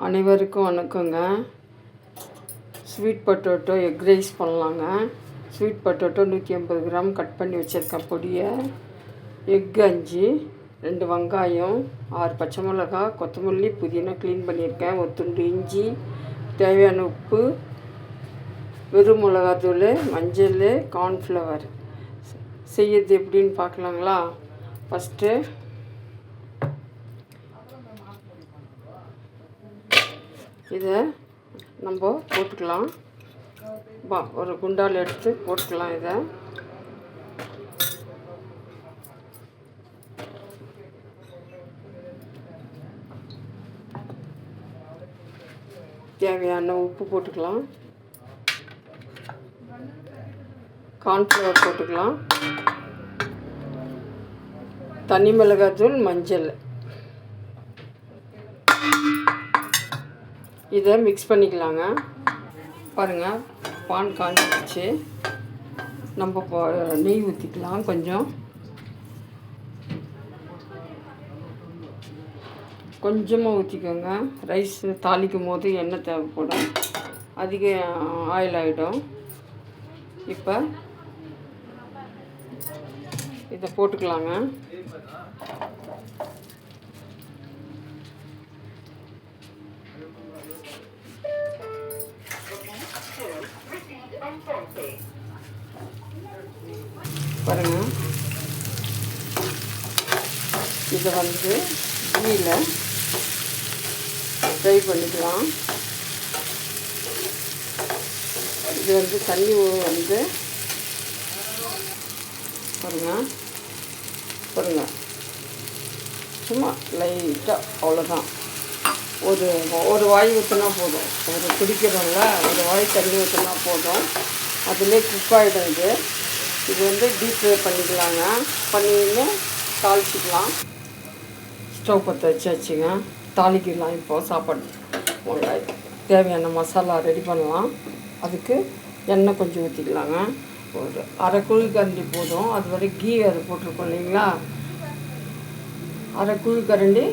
அனைவருக்கும் வணக்கங்க. Sweet potato egg rice பண்ணலாங்க. ஸ்வீட் பொட்டேட்டோ 150 கிராம் கட் பண்ணி வச்சுருக்கேன் பொடியை. எக் 5, 2 வெங்காயம், 6 பச்சை மிளகா, கொத்தமல்லி, புதினா க்ளீன் பண்ணியிருக்கேன், ஒரு துண்டு இஞ்சி, தேவையான உப்பு, வெறும் மிளகாத்தூள், மஞ்சள், கார்ன்ஃப்ளவர். செய்யறது எப்படின்னு பார்க்கலாங்களா? ஃபஸ்ட்டு இதை நம்ம போட்டுக்கலாம். ஒரு குண்டால் எடுத்து போட்டுக்கலாம். இதை தேவையான உப்பு போட்டுக்கலாம், கார்ன்ஃப்ளவர் போட்டுக்கலாம், தனி மிளகாத்தூள், மஞ்சள். இதை மிக்ஸ் பண்ணிக்கலாங்க. பாருங்கள், பான் காஞ்சிடுச்சு. நம்ம நெய் ஊற்றிக்கலாம். கொஞ்சமாக ஊற்றிக்கோங்க. ரைஸ் தாளிக்கும் போது எண்ணெய் தேவைப்படும், அதிக ஆயில் ஆகிடும். இப்போ இதை போட்டுக்கலாங்க. பாருங்க, இதை கீயில் ஃப்ரை பண்ணிக்கலாம். இது தண்ணி பாருங்க சும்மா லைட்டாக, அவ்வளோதான். ஒரு வாய் ஊற்றினா போதும். குடிக்கிறோம்ல, ஒரு வாய் தண்ணி ஊற்றினா போதும். அதிலே குக் ஆகிடும். இது டீப் ஃப்ரை பண்ணிக்கலாங்க. பண்ணின்னு தாளிச்சிக்கலாம். ஸ்டவ் பற்ற வச்சாச்சுங்க. தாளிக்கலாம். இப்போது சாப்பாடு வெங்காயம் தேவையான மசாலா ரெடி பண்ணலாம். அதுக்கு எண்ணெய் கொஞ்சம் ஊற்றிக்கலாங்க. ஒரு அரை குழிக்கரண்டி போதும். அது வரை கீ அதை போட்டிருக்கோம் இல்லைங்களா, அரை குழிக்கரண்டி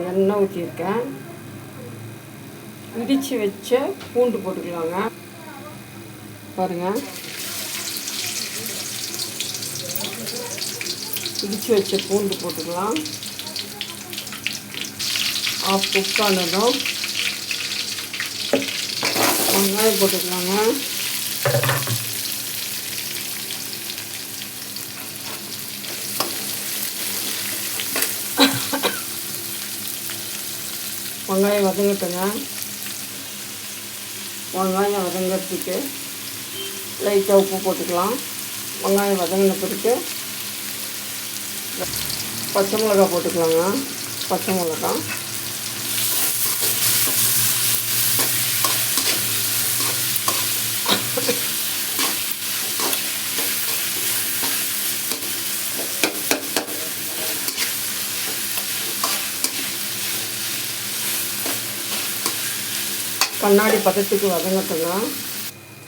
எண்ணெய் ஊற்றிருக்கேன். இடித்து வச்ச பூண்டு போட்டுக்கலாங்க. பாருங்கள், இடித்து வச்ச பூண்டு போட்டுக்கலாம். ஆஃப் குக் ஆனதும் வெங்காயம் போட்டுக்கலாங்க. வெங்காயம் வதங்கட்டுங்க. வெங்காயம் வதங்கிறதுக்கு லைட்டாக உப்பு போட்டுக்கலாம். வெங்காயம் வதங்கின பிறகு பச்சை மிளகா போட்டுக்கலாங்க. பச்சை மிளகா, கண்ணாடி பதத்துக்கு வதங்கட்டுங்க.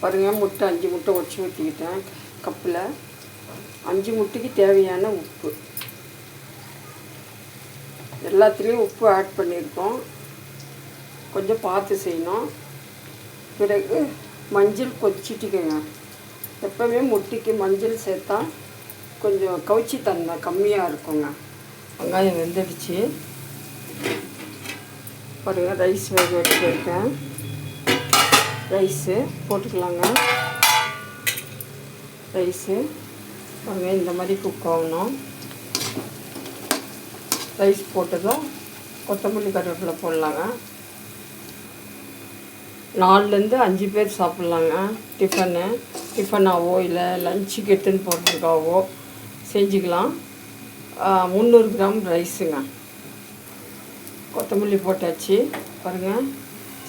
பாருங்கள், 5 முட்டை உடச்சி ஊற்றிக்கிட்டேன் கப்பில். 5 முட்டைக்கு தேவையான உப்பு. எல்லாத்துலேயும் உப்பு ஆட் பண்ணியிருக்கோம். கொஞ்சம் பார்த்து செய்யணும். பிறகு மஞ்சள் கொதிச்சிட்டிக்குங்க. எப்போவுமே முட்டைக்கு மஞ்சள் சேர்த்தா கொஞ்சம் கவுச்சி தன்மை கம்மியாக இருக்குங்க. வெங்காயம் வெந்துடுச்சு. பாருங்கள், ரைஸ் வேக வச்சுருக்கேன். ரைஸு போட்டுக்கலாங்க. ரைஸு பாருங்கள், இந்த மாதிரி குக் ஆகணும். ரைஸ் போட்டதும் கொத்தமல்லி கருவேப்பிலை போடலாங்க. 4லேருந்து 5 பேர் சாப்பிட்லாங்க. டிஃபனாவோ இல்லை லஞ்சுக்கு எடுத்துன்னு போடுறதுக்காகவோ செஞ்சுக்கலாம். 300 கிராம் ரைஸுங்க. கொத்தமல்லி போட்டாச்சு. பாருங்கள்,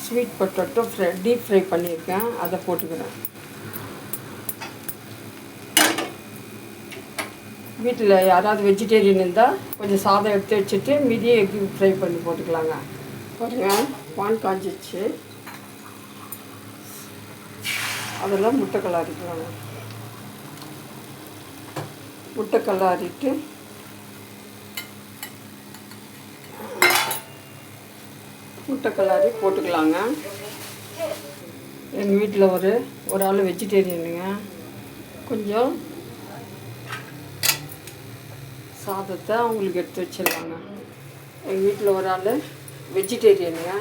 ஸ்வீட் பொட்டேட்டோ டீப் ஃப்ரை பண்ணியிருக்கேன், அதை போட்டுக்கிறேன். வீட்டில் யாராவது வெஜிடேரியன் இருந்தால் கொஞ்சம் சாதம் எடுத்து வச்சுட்டு மீதியே எக் ஃப்ரை பண்ணி போட்டுக்கலாங்க. பாருங்கள், பான் காஞ்சிச்சு. அதெல்லாம் முட்டை கலாரிக்கலாங்க. முட்டை கலாரிட்டு முட்டை கலரி போட்டுக்கலாங்க. எங்கள் வீட்டில் ஒரு ஆள் வெஜிடேரியனுங்க. கொஞ்சம் சாதத்தை அவங்களுக்கு எடுத்து வச்சிடலாங்க. எங்கள் வீட்டில் ஒரு ஆள் வெஜிடேரியனுங்க.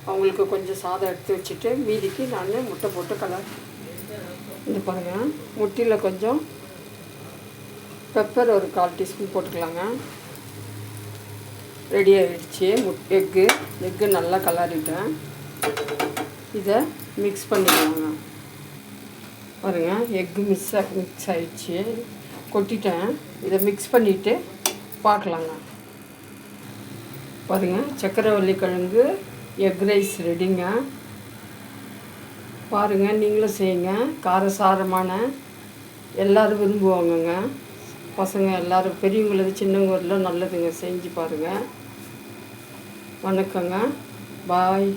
அவங்களுக்கு கொஞ்சம் சாதம் எடுத்து வச்சுட்டு மீதிக்கு நான் முட்டை போட்டு இது பாருங்கள். முட்டையில் கொஞ்சம் பெப்பர் ஒரு 1/4 டீஸ்பூன் போட்டுக்கலாங்க. ரெடி ஆகிடுச்சு. எக்கு நல்லா கலரிட்டேன். இதை மிக்ஸ் பண்ணிக்கலாங்க. பாருங்கள், எக்கு மிக்ஸ் ஆகிடுச்சு. கொட்டிட்டேன். இதை மிக்ஸ் பண்ணிவிட்டு பார்க்கலாங்க. பாருங்கள், சக்கரவள்ளி கிழங்கு எக் ரைஸ் ரெடிங்க. பாருங்கள், நீங்களும் செய்யுங்க. காரசாரமான எல்லோரும் விரும்புவாங்கங்க. பசங்க எல்லோரும், பெரியவங்களுக்கு சின்னவங்க வரலாம் நல்லதுங்க. செஞ்சு பாருங்கள். வணக்கங்க. பாய்.